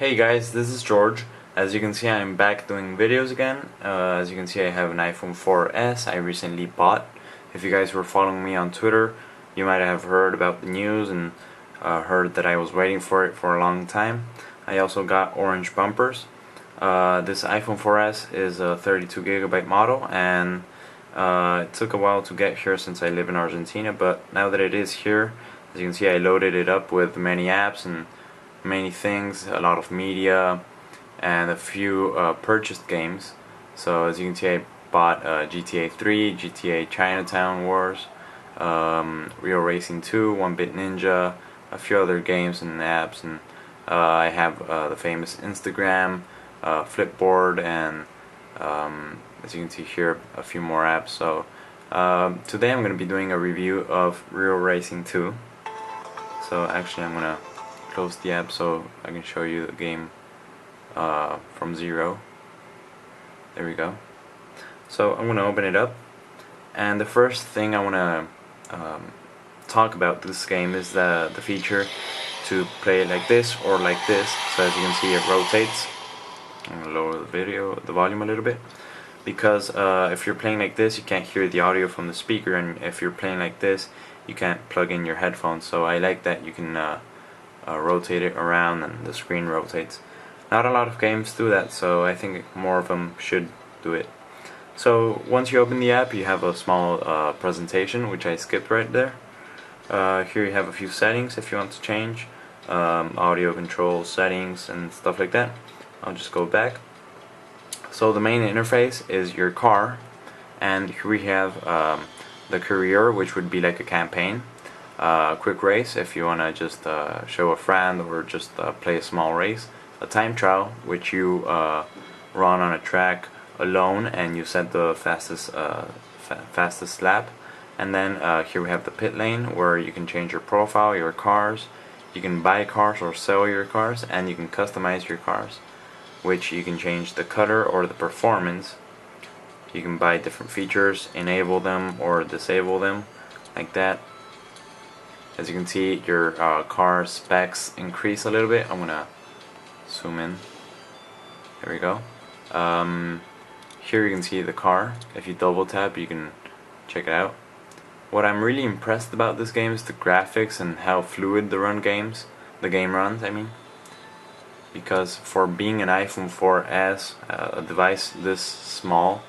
Hey guys, this is George. As you can see, I'm back doing videos again. As you can see, I have an iPhone 4S I recently bought. If you guys were following me on Twitter, you might have heard about the news and heard that I was waiting for it for a long time. I also got orange bumpers. This iPhone 4S is a 32GB model, and it took a while to get here since I live in Argentina, but now that it is here, as you can see, I loaded it up with many apps and many things, a lot of media, and a few purchased games. So as you can see, I bought GTA 3, GTA Chinatown Wars, Real Racing 2, One Bit Ninja, a few other games and apps, and I have the famous Instagram, Flipboard, and as you can see here, a few more apps. So today I'm going to be doing a review of Real Racing 2. So actually I'm going to close the app so I can show you the game from zero. There we go. So I'm going to open it up, and the first thing I want to talk about this game is the feature to play it like this or like this. So as you can see, it rotates. I'm going to lower the volume a little bit, because if you're playing like this, you can't hear the audio from the speaker, and if you're playing like this, you can't plug in your headphones. So I like that you can rotate it around and the screen rotates. Not a lot of games do that, so I think more of them should do it. So once you open the app, you have a small presentation, which I skipped right there. Here you have a few settings if you want to change audio control settings and stuff like that. I'll just go back. So the main interface is your car, and here we have the career, which would be like a campaign. Quick race if you want to just show a friend or just play a small race. A time trial, which you run on a track alone and you set the fastest lap. And then here we have the pit lane, where you can change your profile, your cars. You can buy cars or sell your cars, and you can customize your cars, which you can change the color or the performance. You can buy different features, enable them or disable them, like that. As you can see, your car specs increase a little bit. I'm gonna zoom in. There we go. Here you can see the car. If you double tap, you can check it out. What I'm really impressed about this game is the graphics and how fluid the game runs, I mean. Because for being an iPhone 4S, a device this small,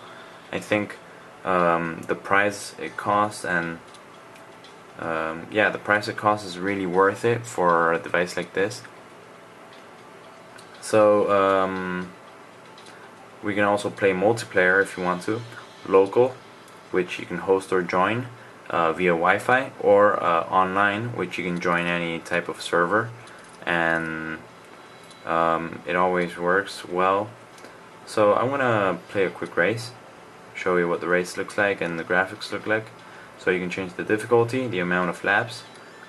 I think the price it costs and the price it costs is really worth it for a device like this. So we can also play multiplayer if you want to, local, which you can host or join via Wi-Fi, or online, which you can join any type of server, and it always works well. So I want to play a quick race, show you what the race looks like and the graphics look like. So you can change the difficulty, the amount of laps.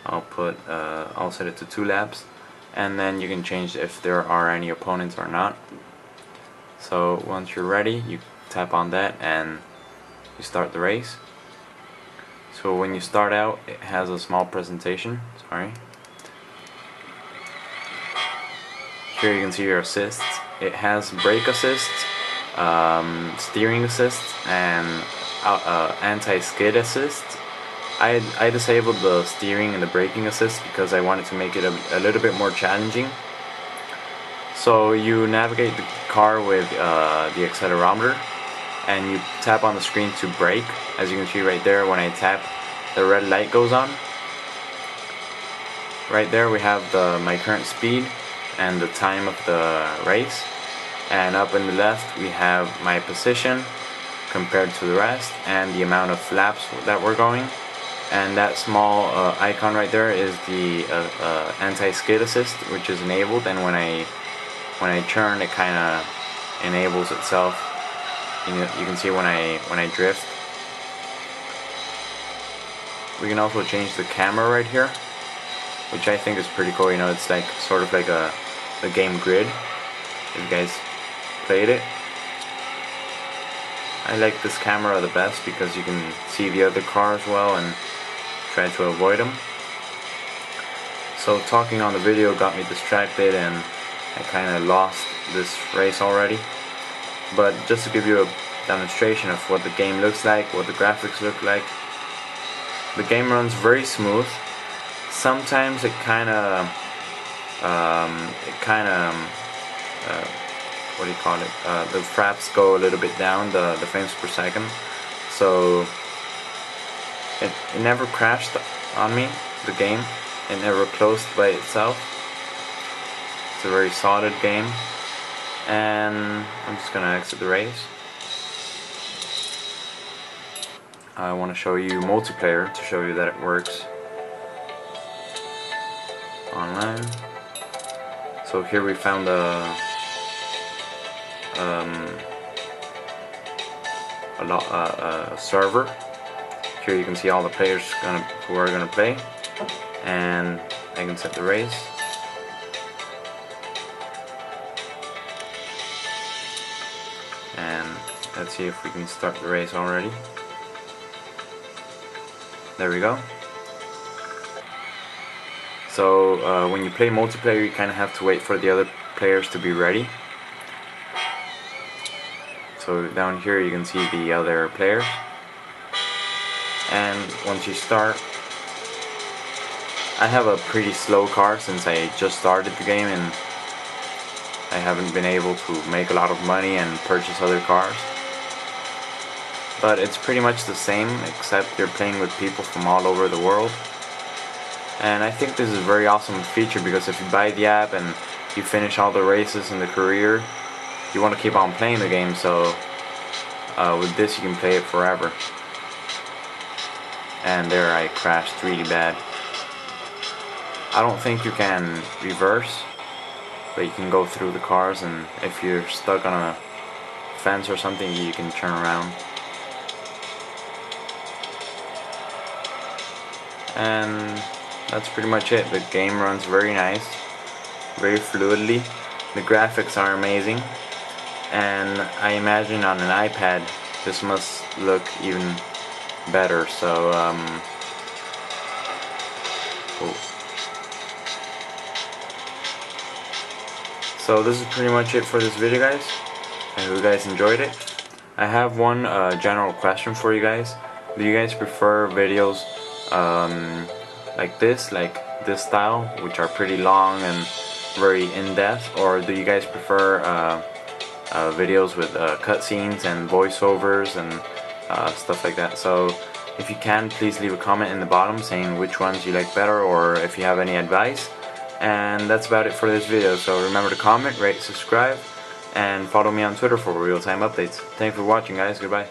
I'll set it to 2 laps, and then you can change if there are any opponents or not. So once you're ready, you tap on that and you start the race. So when you start out, it has a small presentation. Here you can see your assists. It has brake assist, steering assist, and anti-skid assist. I disabled the steering and the braking assist because I wanted to make it a little bit more challenging. So you navigate the car with the accelerometer, and you tap on the screen to brake. As you can see right there, when I tap, the red light goes on. Right there we have my current speed and the time of the race, and up in the left we have my position compared to the rest and the amount of laps that we're going. And that small icon right there is the anti-skid assist, which is enabled, and when I turn, it kind of enables itself. You can see when I drift. We can also change the camera right here, which I think is pretty cool. It's like sort of like a game grid, if you guys played it. I like this camera the best because you can see the other cars well and try to avoid them. So talking on the video got me distracted, and I kinda lost this race already. But just to give you a demonstration of what the game looks like, what the graphics look like, the game runs very smooth. Sometimes it kinda what do you call it? The fraps go a little bit down, the frames per second. So it never crashed on me, the game. It never closed by itself. It's a very solid game. And I'm just gonna exit the race. I want to show you multiplayer to show you that it works online. So here we found a server. Here you can see all the players who are gonna play, and I can set the race. And let's see if we can start the race already. There we go. So when you play multiplayer, you kind of have to wait for the other players to be ready. So down here you can see the other players, and once you start, I have a pretty slow car since I just started the game and I haven't been able to make a lot of money and purchase other cars. But it's pretty much the same, except you're playing with people from all over the world. And I think this is a very awesome feature, because if you buy the app and you finish all the races in the career, you want to keep on playing the game, so with this you can play it forever. And there I crashed really bad. I don't think you can reverse, but you can go through the cars, and if you're stuck on a fence or something, you can turn around. And that's pretty much it. The game runs very nice, very fluidly. The graphics are amazing, and I imagine on an iPad this must look even better. So so this is pretty much it for this video, guys. I hope you guys enjoyed it. I have one general question for you guys. Do you guys prefer videos like this style, which are pretty long and very in-depth, or do you guys prefer videos with cutscenes and voiceovers and stuff like that? So if you can, please leave a comment in the bottom saying which ones you like better, or if you have any advice. And that's about it for this video. So remember to comment, rate, subscribe, and follow me on Twitter for real-time updates. Thanks for watching, guys. Goodbye.